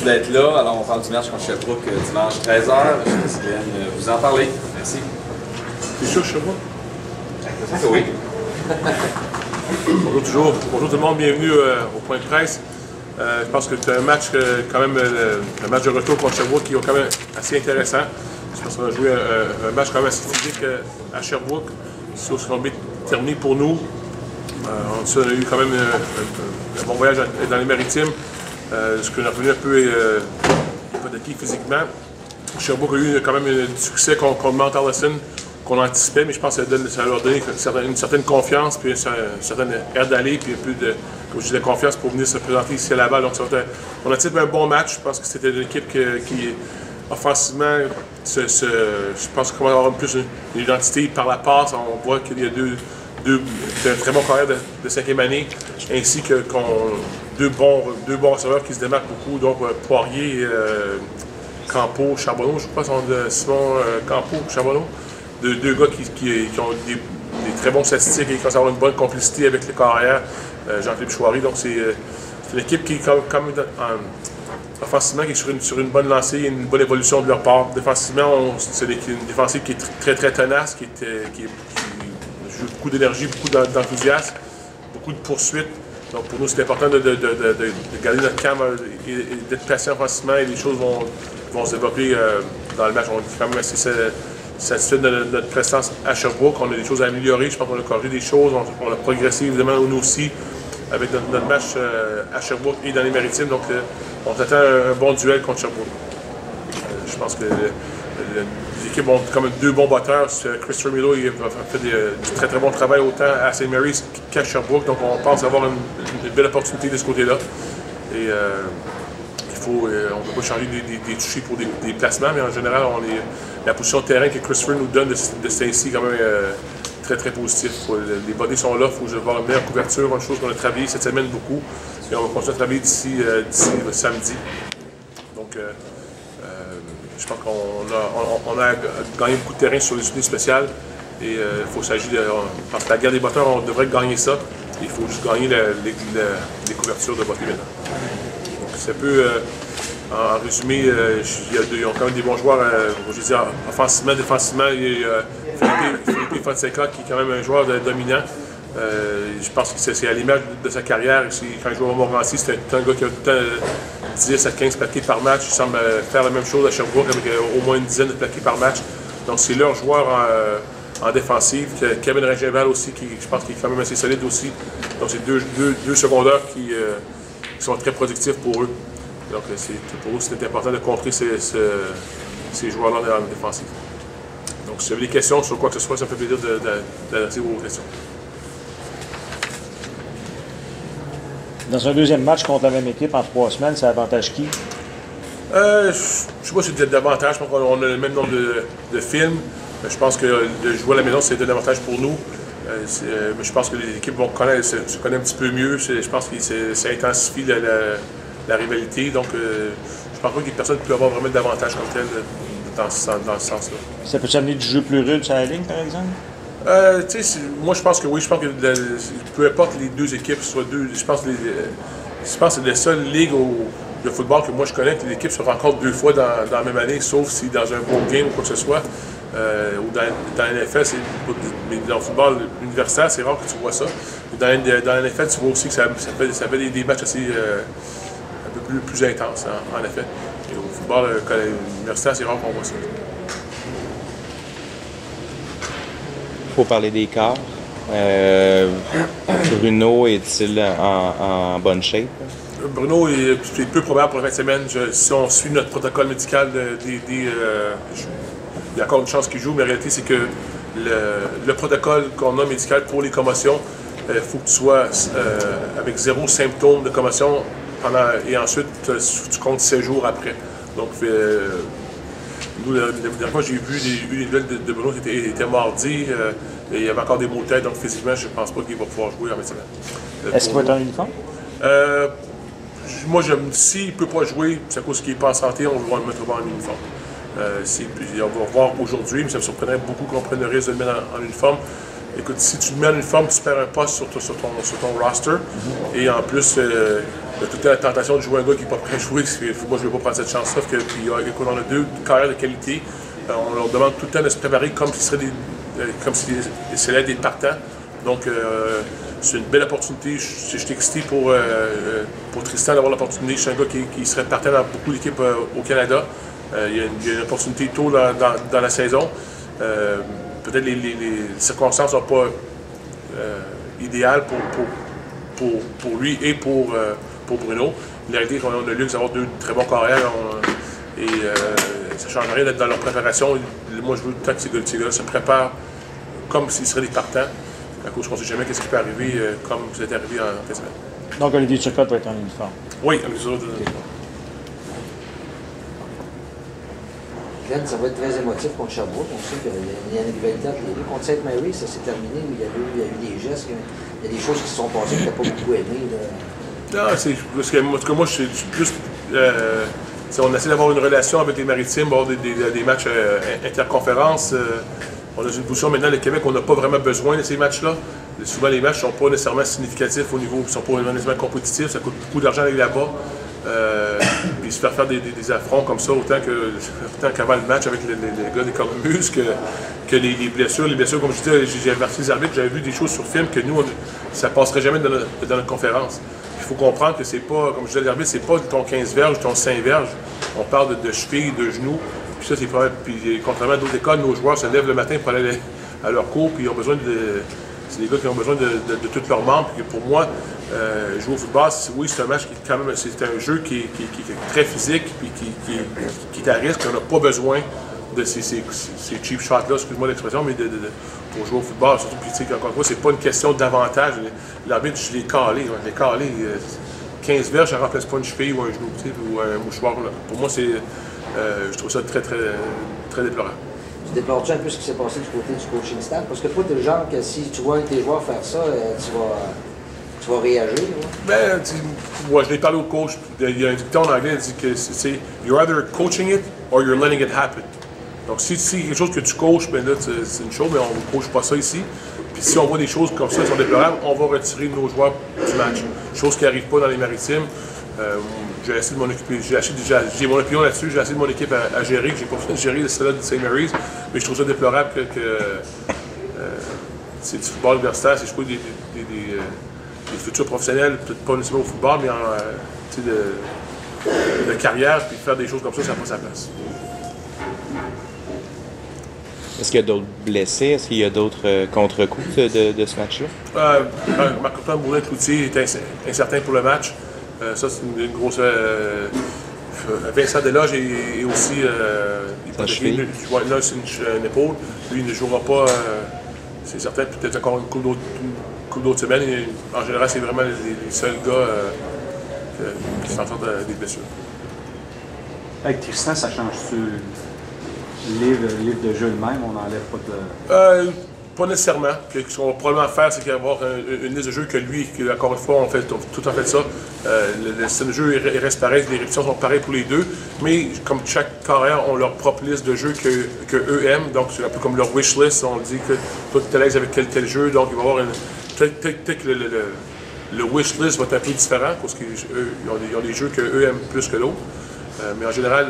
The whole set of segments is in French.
d'être là. Alors, on parle du match contre Sherbrooke dimanche 13h. Je laisse Glenn vous en parler. Merci. C'est sûr, Sherbrooke? Oui. Bonjour toujours. Bonjour tout le monde, bienvenue au point de presse. Je pense que c'est un match, quand même, un match de retour contre Sherbrooke qui est quand même assez intéressant. Je pense qu'on a joué un match quand même assez physique à Sherbrooke. C'est aussi terminé pour nous. On a eu quand même un bon voyage dans les Maritimes. Ce qu'on a revenu un peu pas d'acquis physiquement. Sherbrooke a eu quand même du succès contre Mount Allison qu'on anticipait, mais je pense que ça leur a donné une certaine confiance, puis une certaine air d'aller, puis un peu de, comme je disais, confiance pour venir se présenter ici à Laval. Donc on a tiré un bon match. Je pense que c'était une équipe qui offensivement, je pense qu'on va avoir plus une identité par la passe. On voit qu'il y a deux très bons carrières de 5e année, ainsi que deux bons receveurs qui se démarquent beaucoup, donc Poirier, Campo, Charbonneau, je crois, sont de Simon Campo, Charbonneau. Deux gars qui ont des très bons statistiques et qui commencent à avoir une bonne complicité avec les carrières, Jean-Philippe Chouari. Donc c'est une équipe qui est quand même offensivement qui est sur une bonne lancée, une bonne évolution de leur part. Défensivement, c'est une défensive qui est très tenace, qui joue beaucoup d'énergie, beaucoup d'enthousiasme, beaucoup de poursuites. Donc pour nous, c'est important de garder notre calme et d'être patient offensivement et les choses vont se développer dans le match. On est quand même assez satisfait de notre prestance à Sherbrooke. On a des choses à améliorer. Je pense qu'on a corrigé des choses. On a progressé évidemment nous aussi avec notre match à Sherbrooke et dans les Maritimes. Donc on s'attend à un bon duel contre Sherbrooke. Je pense que les équipes ont quand même deux bons batteurs. Christopher Milo il a fait du très bon travail autant à St. Mary's qu'à Sherbrooke. Donc on pense avoir une belle opportunité de ce côté-là. Et on ne peut pas changer des touchés pour des placements, mais en général, la position de terrain que Christopher nous donne de Stacy est quand même très positif. Les bodies sont là, il faut avoir une meilleure couverture, une chose qu'on a travaillé cette semaine beaucoup. Et on va continuer à travailler d'ici samedi. Donc, je pense qu'on a gagné beaucoup de terrain sur les unités spéciales. Et il faut s'agir de. Parce que la guerre des batteurs, on devrait gagner ça. Il faut juste gagner les couvertures de bottées maintenant. Donc, c'est un peu. En résumé, ils ont quand même des bons joueurs, je dis, offensivement, défensivement. Il y a Philippe Fonseca qui est quand même un joueur dominant. Je pense que c'est à l'image de sa carrière. Quand il jouait au Montmorency, c'était un gars qui a tout le temps 10 à 15 plaqués par match. Il semble faire la même chose à Sherbrooke avec au moins une dizaine de plaqués par match. Donc c'est leur joueur en défensive. Kevin Ringenval aussi, je pense qu'il est quand même assez solide aussi. Donc c'est deux secondaires qui sont très productifs pour eux. Donc pour eux, c'était important de contrer ces joueurs-là dans la défensive. Donc si vous avez des questions sur quoi que ce soit, ça me fait plaisir d'adresser vos questions. Dans un deuxième match contre la même équipe en 3 semaines, ça avantage qui? Je ne sais pas si c'est davantage. Je pense qu'on a le même nombre de films. Je pense que de jouer à la maison, c'est un avantage pour nous. Je pense que les équipes vont se connaître un petit peu mieux. Je pense que ça intensifie la rivalité. Donc, je ne pense pas qu'il y ait personne qui peut avoir vraiment d'avantage comme tel dans ce sens-là. Ça peut amener du jeu plus rude sur la ligne, par exemple? Moi, je pense que oui. Je pense que peu importe les deux équipes, soit deux, je pense que c'est la seule ligue de football que moi je connais que les équipes se rencontrent 2 fois dans la même année, sauf si dans un bowl game ou quoi que ce soit. Ou dans la NFL, mais dans le football universitaire, c'est rare que tu vois ça. Dans la NFL, tu vois aussi que ça fait des matchs assez un peu plus intenses, en effet. Et au football universitaire, c'est rare qu'on voit ça. Il faut parler des quarts. Bruno est-il en bonne shape? Bruno est peu probable pour la fin de semaine. Si on suit notre protocole médical, il y a encore une chance qu'il joue, mais la réalité, c'est que le protocole qu'on a médical pour les commotions, il faut que tu sois avec 0 symptôme de commotion et ensuite tu comptes 7 jours après. Donc, nous, la dernière fois, j'ai vu les nouvelles de Bruno qui était mardi. Et il y avait encore des maux de tête, donc physiquement, je ne pense pas qu'il va pouvoir jouer en fin de semaine. Est-ce qu'il va être en uniforme? Moi, s'il ne peut pas jouer, c'est à cause qu'il n'est pas en santé, on va le mettre en uniforme. On va voir aujourd'hui, mais ça me surprendrait beaucoup qu'on prenne le risque de le mettre en uniforme. Écoute, si tu le mets en uniforme, tu perds un poste sur ton roster. Et en plus, il a tout le temps la tentation de jouer un gars qui n'est pas prêt à jouer. Moi, je ne veux pas prendre cette chance-là. Puis, écoute, on a 2 carrières de qualité. On leur demande tout le temps de se préparer comme s'ils seraient des partants. Donc, c'est une belle opportunité. Je suis excité pour Tristan d'avoir l'opportunité. Je suis un gars qui serait partant dans beaucoup d'équipes au Canada. Il y a une opportunité tôt dans la saison. Peut-être les circonstances ne sont pas idéales pour lui et pour Bruno. La réalité, on a le luxe d'avoir 2 très bons carrières ça ne change rien d'être dans leur préparation. Moi, je veux tant que ces gars-là se préparent comme s'ils seraient des partants. À cause qu'on ne sait jamais ce qui peut arriver comme vous êtes arrivé en fin de semaine. Donc, Olivier Turcotte va être en uniforme. Oui, avec les autres. Glenn, ça va être très émotif contre Sherbrooke. On sait qu'il y a une rivalité entre les deux. Contre Sainte-Marie, ça s'est terminé où il y a eu des gestes. Il y a des choses qui se sont passées que tu n'as pas beaucoup aimé. Non, c'est parce que moi, je suis plus. On essaie d'avoir une relation avec les Maritimes, avoir des matchs interconférences. On a une position maintenant, le Québec, on n'a pas vraiment besoin de ces matchs-là. Souvent, les matchs ne sont pas nécessairement significatifs au niveau, ils ne sont pas nécessairement compétitifs, ça coûte beaucoup d'argent d'aller là-bas. Puis se faire des affronts comme ça, autant qu'avant le match avec les gars des Cornemuses, que les blessures. Les blessures, comme je disais, j'ai averti les arbitres, j'avais vu des choses sur film que nous, ça ne passerait jamais dans notre conférence. Il faut comprendre que c'est pas, comme je disais à l'arbitre, c'est pas ton 15 verges, ton 5 verges. On parle de chevilles, de genoux. Puis ça, c'est pas. Puis contrairement à d'autres écoles, nos joueurs se lèvent le matin pour aller à leur cours, puis ils ont besoin de. C'est des gars qui ont besoin de tous leurs membres. Puis pour moi, jouer au football, oui, c'est un match qui quand même, c'est un jeu qui est très physique, puis qui est à risque. On n'a pas besoin de ces cheap shots-là, excuse-moi l'expression, mais pour jouer au football, surtout, puis encore une fois, c'est pas une question d'avantage. L'arbitre, je l'ai calé. 15 verges, ça ne remplace pas une cheville ou un genou, ou un mouchoir. Là. Pour moi, je trouve ça très, très, très déplorable. Tu déplores-tu un peu ce qui s'est passé du côté du coaching staff? Parce que toi, tu es le genre que si tu vois tes joueurs faire ça, tu vas réagir. Ben, moi, je l'ai parlé au coach. Il y a un dicton en anglais qui dit que c'est « You're either coaching it or you're letting it happen ». Donc, si c'est quelque chose que tu coaches, ben là, c'est une chose, mais on ne coach pas ça ici. Puis si on voit des choses comme ça qui sont déplorables, on va retirer nos joueurs du match. Chose qui n'arrive pas dans les Maritimes. J'ai essayé de m'en occuper. J'ai mon opinion là-dessus. J'ai essayé de mon équipe à gérer. J'ai pas besoin de gérer celle-là de St. Mary's. Mais je trouve ça déplorable que c'est du football universitaire. C'est je trouve des futurs professionnels, peut-être pas nécessairement au football, mais de carrière, puis faire des choses comme ça n'a pas sa place. Est-ce qu'il y a d'autres blessés? Est-ce qu'il y a d'autres contre-coups de ce match-là? Marc-Antoine Boulin-Cloutier est incertain pour le match. Ça, c'est une grosse. Vincent Deloge est aussi. Là, c'est une épaule. Lui, il ne jouera pas. C'est certain, peut-être encore une couple d'autres semaines. En général, c'est vraiment les seuls gars qui s'en sortent des blessures. Avec Tristan, ça change-tu le livre de jeu le même? On n'enlève pas de. Pas nécessairement. Ce qu'on va probablement faire, c'est qu'il va y avoir une liste de jeux que lui, encore une fois, on fait tout en fait ça. Le style de jeu reste pareil, les répétitions sont pareilles pour les deux, mais comme chaque carrière ont leur propre liste de jeux que eux aiment, donc c'est un peu comme leur wish list, on dit que toi tu es à l'aise avec tel jeu, donc il va y avoir peut-être que le wish list va être un peu différent, parce qu'ils ont des jeux qu'eux aiment plus que l'autre, mais en général,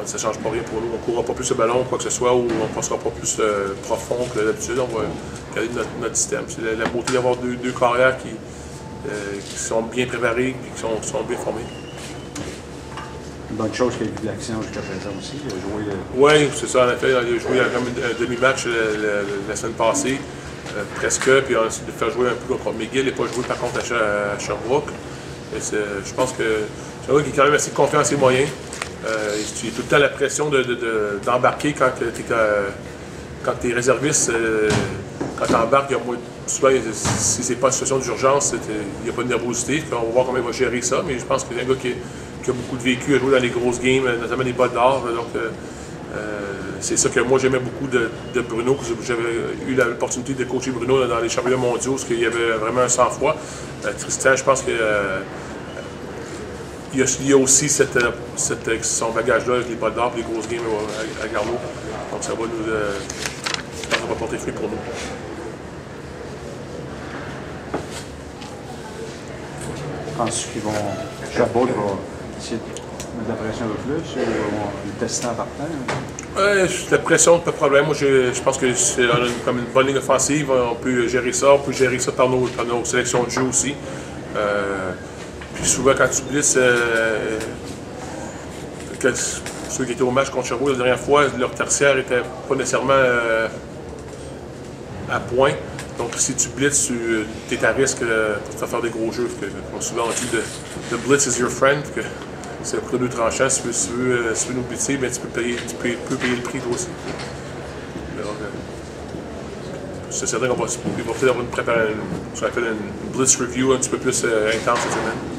ça ne change pas rien pour nous. On ne courra pas plus le ballon, quoi que ce soit, ou on ne passera pas plus profond que d'habitude. On va garder notre système. C'est la beauté d'avoir deux carrières qui sont bien préparées et qui sont bien formées. Une bonne chose qu'il y ait eu de l'action jusqu'à présent aussi. Il a joué. Oui, c'est ça, en effet. Il a joué un demi-match la semaine passée, presque. Puis on a essayé de faire jouer un peu contre McGill. Il n'a pas joué par contre à Sherbrooke. Je pense que c'est un gars qui est quand même assez confiant en ses moyens. Tu as tout le temps la pression d'embarquer quand tu es réserviste. Quand tu embarques, souvent, si ce n'est pas une situation d'urgence, il n'y a pas de nervosité. On va voir comment il va gérer ça. Mais je pense que c'est un gars qui a beaucoup de vécu, à jouer dans les grosses games, notamment les bottes d'or. Donc, c'est ça que moi j'aimais beaucoup de Bruno. J'avais eu l'opportunité de coacher Bruno dans les championnats mondiaux, parce qu'il y avait vraiment un sang-froid. Tristan, je pense que. Il y a aussi son bagage-là avec les bottes d'or et les grosses games à Garneau. Donc ça va porter fruit pour nous. Penses-tu qu'ils vont. Chabot va essayer de mettre la pression un peu plus ou vont le tester en partant? La pression, pas de problème. Moi, je pense que c'est comme une bonne ligne offensive. On peut gérer ça. On peut gérer ça par nos sélections de jeu aussi. Puis souvent, quand tu blitzes, ceux qui étaient au match contre Sherbrooke la dernière fois, leur tertiaire n'était pas nécessairement à point. Donc, si tu blitzes, tu es à risque pour te faire des gros jeux. Comme souvent, on dit the blitz is your friend. C'est un couteau deux tranchants. Si tu veux nous blitzer, ben, tu peux payer le prix toi aussi. C'est certain qu'on va peut-être préparer ce qu'on appelle une blitz review un petit peu plus intense cette semaine.